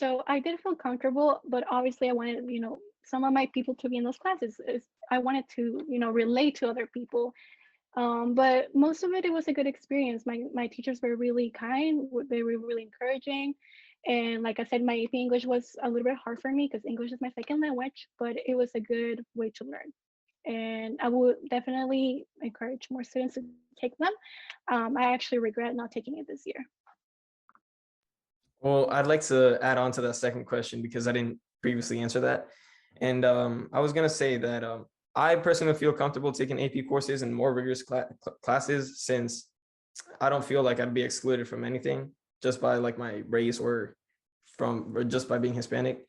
So I did feel comfortable, but obviously I wanted, some of my people to be in those classes. I wanted to, relate to other people. But most of it was a good experience. My teachers were really kind. They were really encouraging. And like I said, my AP English was a little bit hard for me because English is my second language, but it was a good way to learn. And I would definitely encourage more students to take them. I actually regret not taking it this year. Well, I'd like to add on to that second question because I didn't previously answer that. And I was going to say that I personally feel comfortable taking AP courses and more rigorous classes since I don't feel like I'd be excluded from anything just by like my race or just by being Hispanic.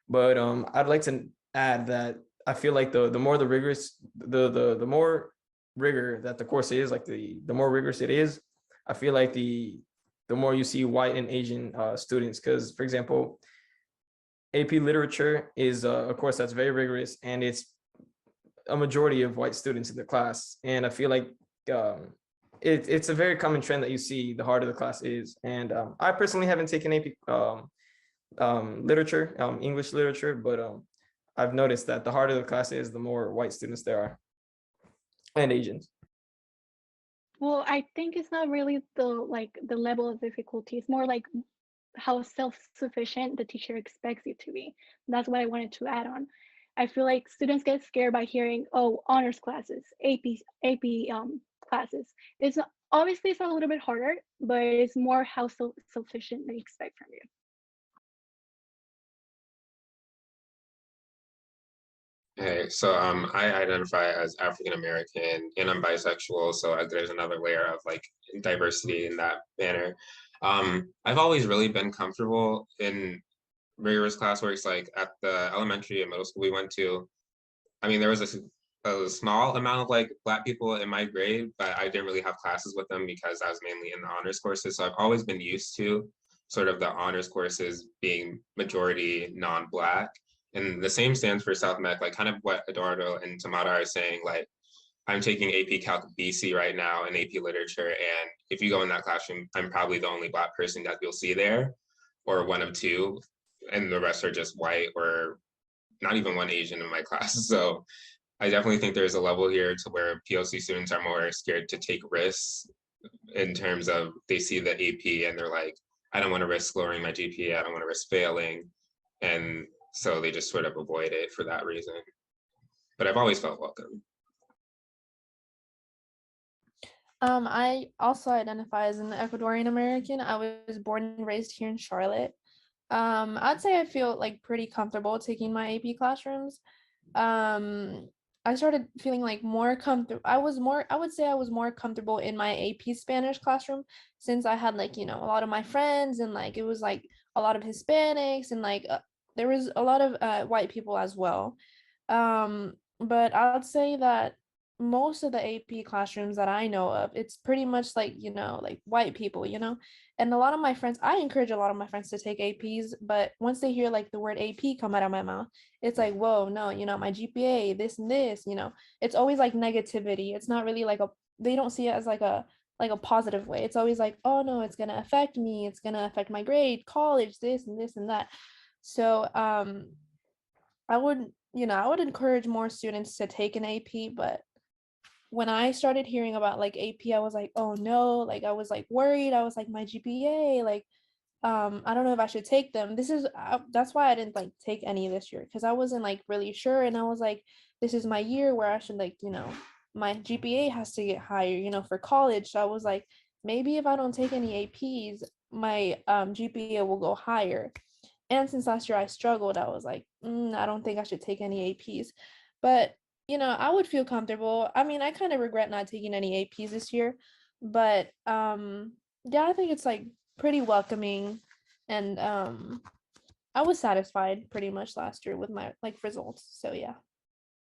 But I'd like to add that I feel like the more the rigorous, the more rigor that the course is, like the more rigorous it is, I feel like the more you see white and Asian students. Because, for example, AP Literature is a course that's very rigorous, and it's a majority of white students in the class. And I feel like it's a very common trend that you see the harder the class is. And I personally haven't taken AP literature, English literature, but I've noticed that the harder the class is, the more white students there are, and Asians. Well, I think it's not really the level of difficulty. It's more like how self-sufficient the teacher expects you to be. That's what I wanted to add on. I feel like students get scared by hearing, oh, honors classes, AP classes. It's obviously it's a little bit harder, but it's more how self-sufficient they expect from you. Hey, so I identify as African American and I'm bisexual, so there's another layer of like diversity in that manner. I've always really been comfortable in rigorous classworks, like at the elementary and middle school we went to. I mean, there was a small amount of like Black people in my grade, but I didn't really have classes with them because I was mainly in the honors courses. So I've always been used to sort of the honors courses being majority non-Black. And the same stands for South Mech, like kind of what Eduardo and Tamara are saying, like I'm taking AP Calc BC right now and AP Literature. And if you go in that classroom, I'm probably the only Black person that you'll see there, or one of two, and the rest are just white or not even one Asian in my class. So I definitely think there's a level here to where POC students are more scared to take risks in terms of they see the AP and they're like, I don't want to risk lowering my GPA, I don't want to risk failing. And so they just sort of avoid it for that reason. But I've always felt welcome. I also identify as an Ecuadorian American. I was born and raised here in Charlotte. I'd say I feel like pretty comfortable taking my AP classrooms. I started feeling like more comfortable. I would say I was more comfortable in my AP Spanish classroom since I had like, a lot of my friends and like it was like a lot of Hispanics and like there was a lot of white people as well. But I would say that most of the AP classrooms that I know of, it's pretty much like, like white people, and a lot of my friends, I encourage a lot of my friends to take APs, but once they hear like the word AP come out of my mouth, it's like, whoa, no, my GPA, this and this, it's always like negativity. It's not really like they don't see it as like a positive way. It's always like, oh no, it's going to affect me. It's going to affect my grade, college, this and this and that. So I would encourage more students to take an AP, but when I started hearing about like AP, I was like, oh no, like I was like worried. I was like, my GPA, like I don't know if I should take them. That's why I didn't like take any this year, because I wasn't like really sure, and I was like, this is my year where I should like, my GPA has to get higher, for college. So I was like, maybe if I don't take any APs, my GPA will go higher. And since last year I struggled, I was like, I don't think I should take any APs. But I would feel comfortable. I mean, I kind of regret not taking any APs this year, but yeah, I think it's like pretty welcoming, and I was satisfied pretty much last year with my like results. So yeah.